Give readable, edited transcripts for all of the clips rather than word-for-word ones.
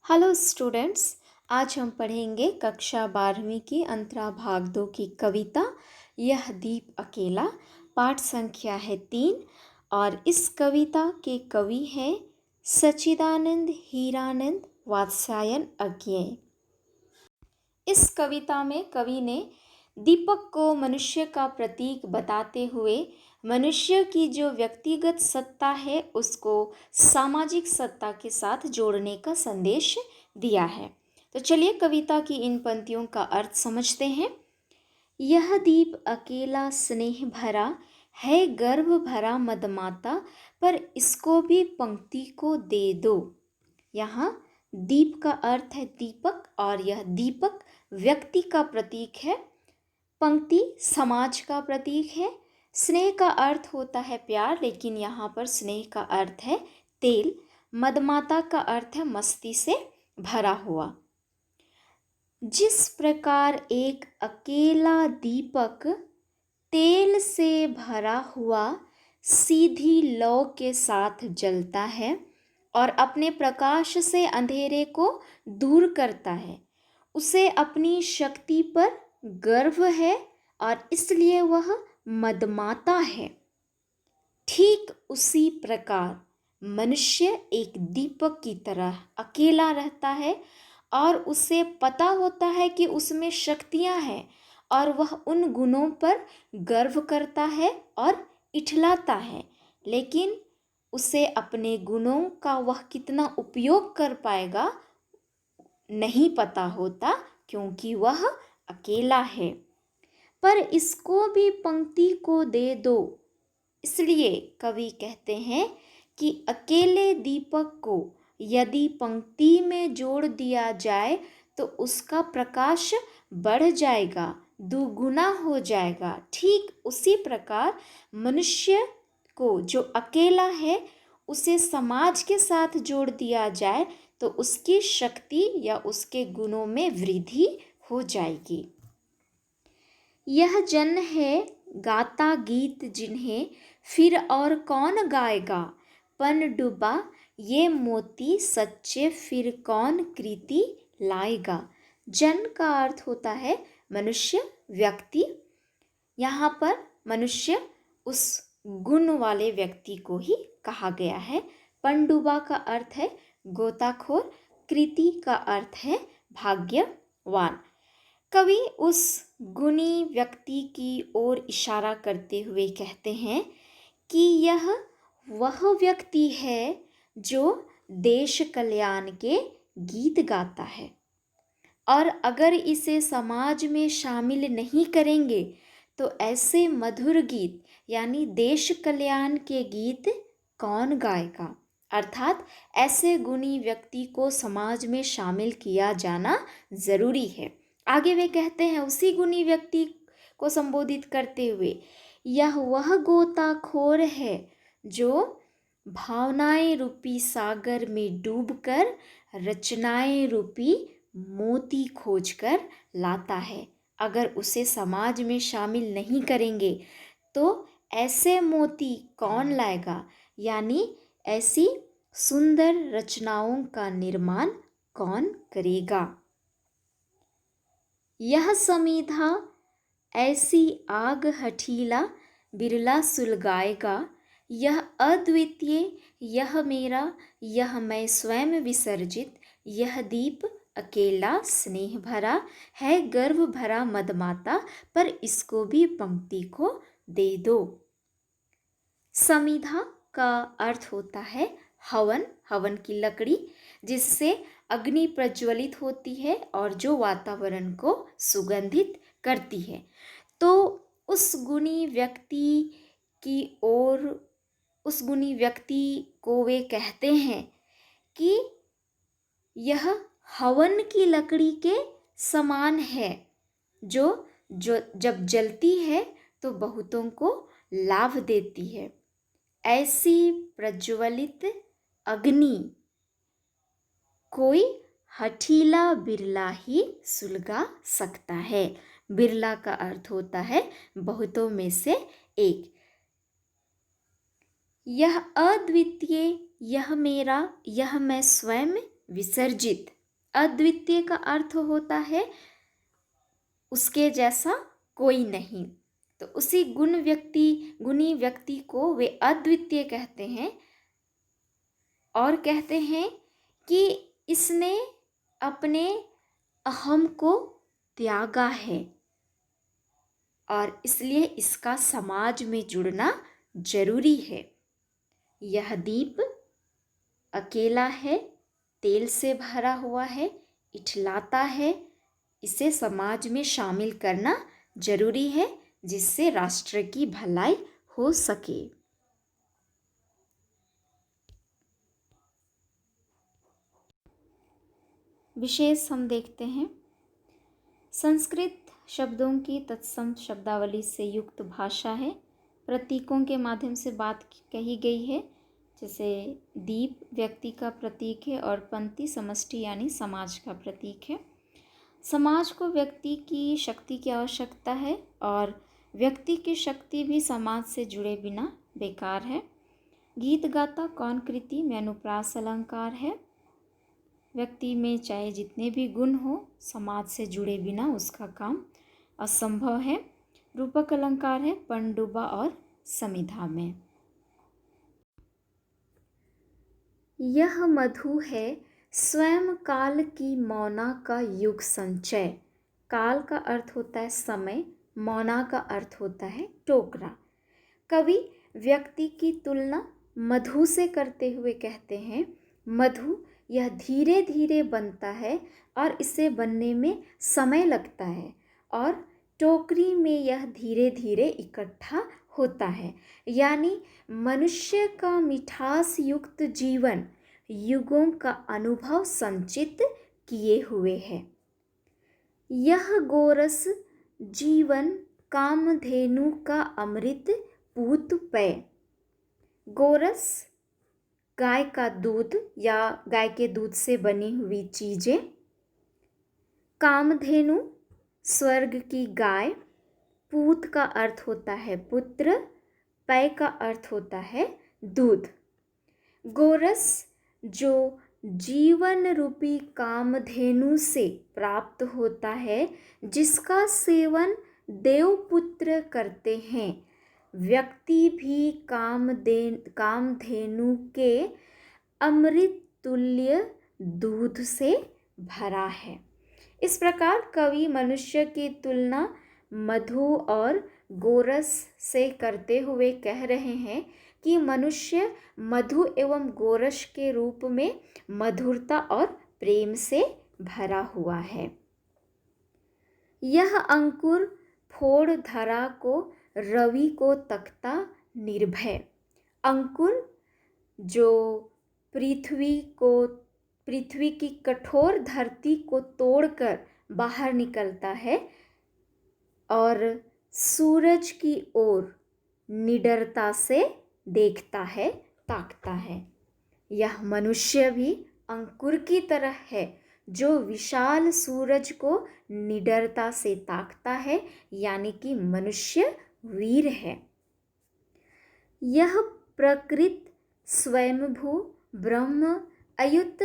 Hello students. आज हम पढ़ेंगे कक्षा 12वीं की अंतरा भाग 2 की कविता यह दीप अकेला। पाठ संख्या है 3 और इस कविता के कवि हैं सच्चिदानंद हीरानंद वात्स्यायन अज्ञेय। इस कविता में कवि ने दीपक को मनुष्य का प्रतीक बताते हुए मनुष्य की जो व्यक्तिगत सत्ता है उसको सामाजिक सत्ता के साथ जोड़ने का संदेश दिया है। तो चलिए कविता की इन पंक्तियों का अर्थ समझते हैं। यह दीप अकेला स्नेह भरा है, गर्भ भरा मदमाता, पर इसको भी पंक्ति को दे दो। यहाँ दीप का अर्थ है दीपक और यह दीपक व्यक्ति का प्रतीक है। पंक्ति समाज का प्रतीक है। स्नेह का अर्थ होता है प्यार, लेकिन यहाँ पर स्नेह का अर्थ है तेल। मदमाता का अर्थ है मस्ती से भरा हुआ। जिस प्रकार एक अकेला दीपक तेल से भरा हुआ सीधी लौ के साथ जलता है और अपने प्रकाश से अंधेरे को दूर करता है, उसे अपनी शक्ति पर गर्व है और इसलिए वह मदमाता है। ठीक उसी प्रकार मनुष्य एक दीपक की तरह अकेला रहता है और उसे पता होता है कि उसमें शक्तियां हैं और वह उन गुणों पर गर्व करता है और इठलाता है, लेकिन उसे अपने गुणों का वह कितना उपयोग कर पाएगा नहीं पता होता, क्योंकि वह अकेला है। पर इसको भी पंक्ति को दे दो, इसलिए कवि कहते हैं कि अकेले दीपक को यदि पंक्ति में जोड़ दिया जाए तो उसका प्रकाश बढ़ जाएगा, दुगुना हो जाएगा। ठीक उसी प्रकार मनुष्य को जो अकेला है उसे समाज के साथ जोड़ दिया जाए तो उसकी शक्ति या उसके गुणों में वृद्धि हो जाएगी। यह जन है गाता गीत जिन्हें फिर और कौन गाएगा, पन डूबा ये मोती सच्चे फिर कौन कृति लाएगा। जन का अर्थ होता है मनुष्य, व्यक्ति। यहाँ पर मनुष्य उस गुण वाले व्यक्ति को ही कहा गया है। पनडुब्बा का अर्थ है गोताखोर, कृति का अर्थ है भाग्यवान। कवि उस गुणी व्यक्ति की ओर इशारा करते हुए कहते हैं कि यह वह व्यक्ति है जो देश कल्याण के गीत गाता है, और अगर इसे समाज में शामिल नहीं करेंगे तो ऐसे मधुर गीत यानी देश कल्याण के गीत कौन गाएगा। अर्थात ऐसे गुणी व्यक्ति को समाज में शामिल किया जाना जरूरी है। आगे वे कहते हैं उसी गुणी व्यक्ति को संबोधित करते हुए, यह वह गोताखोर है जो भावनाएं रूपी सागर में डूबकर रचनाएं रूपी मोती खोजकर लाता है। अगर उसे समाज में शामिल नहीं करेंगे तो ऐसे मोती कौन लाएगा, यानी ऐसी सुंदर रचनाओं का निर्माण कौन करेगा। यह समीधा ऐसी आग हठीला बिरला सुलगाएगा, यह अद्वितीय, यह मेरा, यह मैं स्वयं विसर्जित, यह दीप अकेला स्नेह भरा है, गर्भ भरा मदमाता, पर इसको भी पंक्ति को दे दो। समीधा का अर्थ होता है हवन, हवन की लकड़ी जिससे अग्नि प्रज्वलित होती है और जो वातावरण को सुगंधित करती है। तो उस गुणी व्यक्ति की ओर, उस गुणी व्यक्ति को वे कहते हैं कि यह हवन की लकड़ी के समान है, जो जब जलती है तो बहुतों को लाभ देती है। ऐसी प्रज्वलित अग्नि कोई हठीला बिरला ही सुलगा सकता है। बिरला का अर्थ होता है बहुतों में से एक। यह अद्वितीय, यह मेरा, यह मैं स्वयं विसर्जित। अद्वितीय का अर्थ होता है उसके जैसा कोई नहीं। तो उसी गुणी व्यक्ति को वे अद्वितीय कहते हैं और कहते हैं कि इसने अपने अहम को त्यागा है और इसलिए इसका समाज में जुड़ना जरूरी है। यह दीप अकेला है, तेल से भरा हुआ है, इठलाता है। इसे समाज में शामिल करना जरूरी है जिससे राष्ट्र की भलाई हो सके। विशेष हम देखते हैं। संस्कृत शब्दों की तत्सम शब्दावली से युक्त भाषा है। प्रतीकों के माध्यम से बात कही गई है। जैसे दीप व्यक्ति का प्रतीक है और पंक्ति समष्टि यानी समाज का प्रतीक है। समाज को व्यक्ति की शक्ति की आवश्यकता है और व्यक्ति की शक्ति भी समाज से जुड़े बिना बेकार है। गीत गाता कौन कृति में अनुप्रास अलंकार है। व्यक्ति में चाहे जितने भी गुण हो, समाज से जुड़े बिना उसका काम असंभव है। रूपक अलंकार है पनडुब्बा और समिधा में। यह मधु है स्वयं काल की मौना का युग संचय। काल का अर्थ होता है समय, मौना का अर्थ होता है टोकरा। कवि व्यक्ति की तुलना मधु से करते हुए कहते हैं, मधु यह धीरे धीरे बनता है और इसे बनने में समय लगता है और टोकरी में यह धीरे धीरे इकट्ठा होता है। यानी मनुष्य का मिठास युक्त जीवन युगों का अनुभव संचित किए हुए है। यह गोरस जीवन कामधेनु का अमृत पूत पेय। गोरस गाय का दूध या गाय के दूध से बनी हुई चीजें। कामधेनु स्वर्ग की गाय। पूत का अर्थ होता है पुत्र। पेय का अर्थ होता है दूध। गोरस जो जीवन रूपी कामधेनु से प्राप्त होता है, जिसका सेवन देवपुत्र करते हैं। व्यक्ति भी कामधेनु के अमृत तुल्य दूध से भरा है। इस प्रकार कवि मनुष्य की तुलना मधु और गोरस से करते हुए कह रहे हैं कि मनुष्य मधु एवं गोरस के रूप में मधुरता और प्रेम से भरा हुआ है। यह अंकुर फोड़ धरा को रवि को तकता निर्भय। अंकुर जो पृथ्वी की कठोर धरती को तोड़कर बाहर निकलता है और सूरज की ओर निडरता से देखता है, ताकता है। यह मनुष्य भी अंकुर की तरह है जो विशाल सूरज को निडरता से ताकता है, यानी कि मनुष्य वीर है। यह प्रकृत स्वयंभू ब्रह्म अयुत,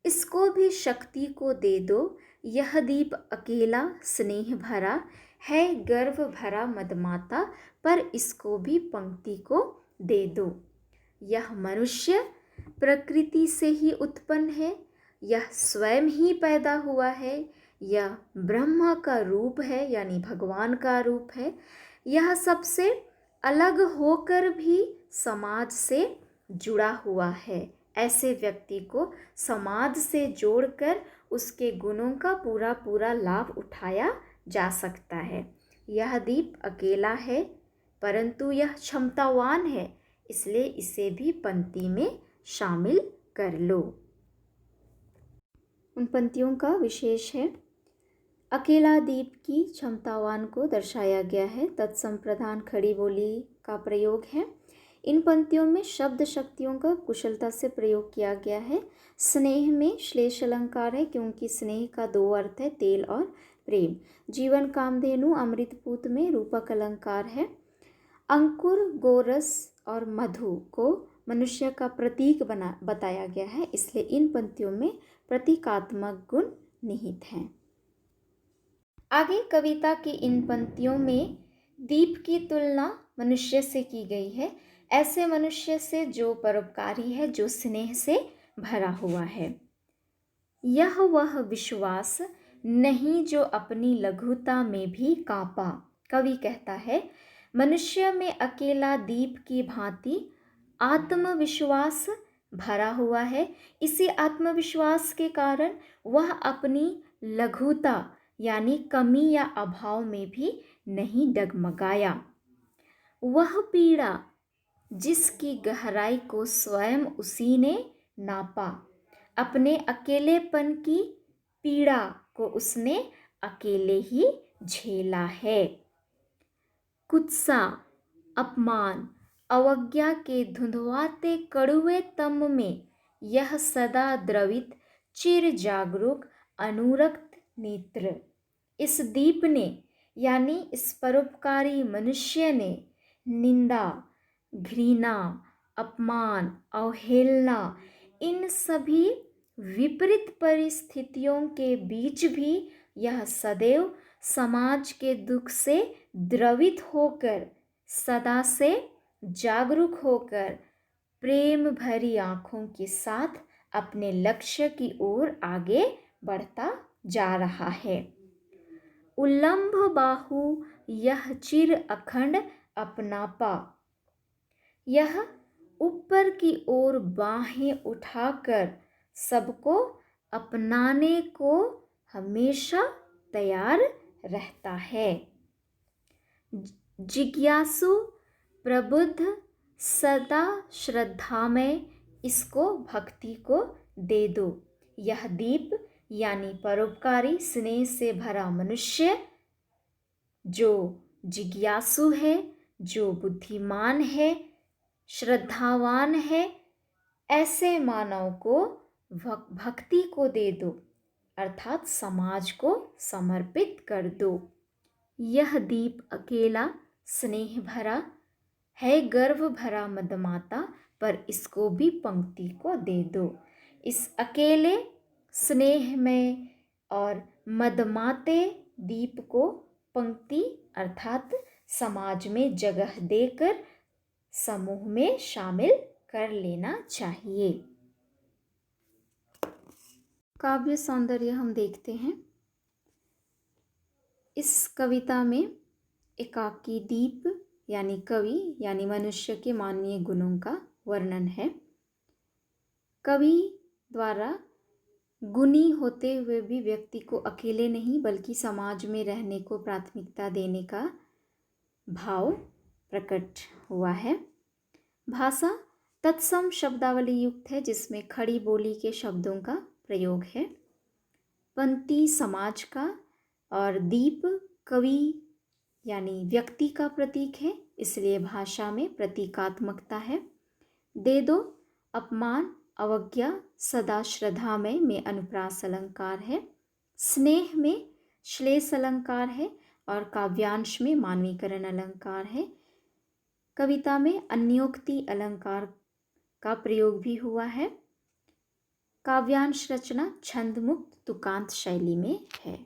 इसको भी शक्ति को दे दो। यह दीप अकेला स्नेह भरा है, गर्व भरा मदमाता, पर इसको भी पंक्ति को दे दो। यह मनुष्य प्रकृति से ही उत्पन्न है, यह स्वयं ही पैदा हुआ है, यह ब्रह्मा का रूप है यानी भगवान का रूप है। यह सबसे अलग होकर भी समाज से जुड़ा हुआ है। ऐसे व्यक्ति को समाज से जोड़कर उसके गुणों का पूरा पूरा लाभ उठाया जा सकता है। यह दीप अकेला है परंतु यह क्षमतावान है, इसलिए इसे भी पंक्ति में शामिल कर लो। उन पंक्तियों का विशेष है। अकेला दीप की क्षमतावान को दर्शाया गया है। तत्सम प्रधान खड़ी बोली का प्रयोग है। इन पंक्तियों में शब्द शक्तियों का कुशलता से प्रयोग किया गया है। स्नेह में श्लेष अलंकार है क्योंकि स्नेह का दो अर्थ है, तेल और प्रेम। जीवन कामधेनु अमृतपूत में रूपक अलंकार है। अंकुर, गोरस और मधु को मनुष्य का प्रतीक बताया गया है, इसलिए इन पंक्तियों में प्रतीकात्मक गुण निहित हैं। आगे कविता की इन पंक्तियों में दीप की तुलना मनुष्य से की गई है, ऐसे मनुष्य से जो परोपकारी है, जो स्नेह से भरा हुआ है। यह वह विश्वास नहीं जो अपनी लघुता में भी कांपा। कवि कहता है, मनुष्य में अकेला दीप की भांति आत्मविश्वास भरा हुआ है। इसी आत्मविश्वास के कारण वह अपनी लघुता यानी कमी या अभाव में भी नहीं डगमगाया। वह पीड़ा जिसकी गहराई को स्वयं उसी ने नापा, अपने अकेलेपन की पीड़ा को उसने अकेले ही झेला है। कुत्सा, अपमान, अवज्ञा के धुंधवाते कड़ुए तम में यह सदा द्रवित चिर जागरूक अनुरक्त नेत्र, इस दीप ने यानी इस परोपकारी मनुष्य ने निंदा, घृणा, अपमान, अवहेलना, इन सभी विपरीत परिस्थितियों के बीच भी यह सदैव समाज के दुख से द्रवित होकर, सदा से जागरूक होकर, प्रेम भरी आंखों के साथ अपने लक्ष्य की ओर आगे बढ़ता जा रहा है। उल्लंभ बाहु यह चिर अखंड अपनापा, यह ऊपर की ओर बाहें उठाकर सबको अपनाने को हमेशा तैयार रहता है। जिज्ञासु, प्रबुद्ध, सदा श्रद्धामय, इसको भक्ति को दे दो। यह दीप यानी परोपकारी स्नेह से भरा मनुष्य जो जिज्ञासु है, जो बुद्धिमान है, श्रद्धावान है, ऐसे मानव को भक्ति को दे दो, अर्थात समाज को समर्पित कर दो। यह दीप अकेला स्नेह भरा है, गर्व भरा मदमाता, पर इसको भी पंक्ति को दे दो। इस अकेले स्नेह में और मदमाते दीप को पंक्ति अर्थात समाज में जगह देकर समूह में शामिल कर लेना चाहिए। काव्य सौंदर्य हम देखते हैं। इस कविता में एकाकी दीप यानी कवि यानी मनुष्य के मानवीय गुणों का वर्णन है। कवि द्वारा गुणी होते हुए भी व्यक्ति को अकेले नहीं बल्कि समाज में रहने को प्राथमिकता देने का भाव प्रकट हुआ है। भाषा तत्सम शब्दावली युक्त है जिसमें खड़ी बोली के शब्दों का प्रयोग है। पंक्ति समाज का और दीप कवि यानी व्यक्ति का प्रतीक है, इसलिए भाषा में प्रतीकात्मकता है। दे दो अपमान, अवज्ञा, सदा श्रद्धामय में अनुप्रास अलंकार है। स्नेह में श्लेष अलंकार है और काव्यांश में मानवीकरण अलंकार है। कविता में अन्योक्ति अलंकार का प्रयोग भी हुआ है। काव्यांश रचना छंद मुक्त तुकांत शैली में है।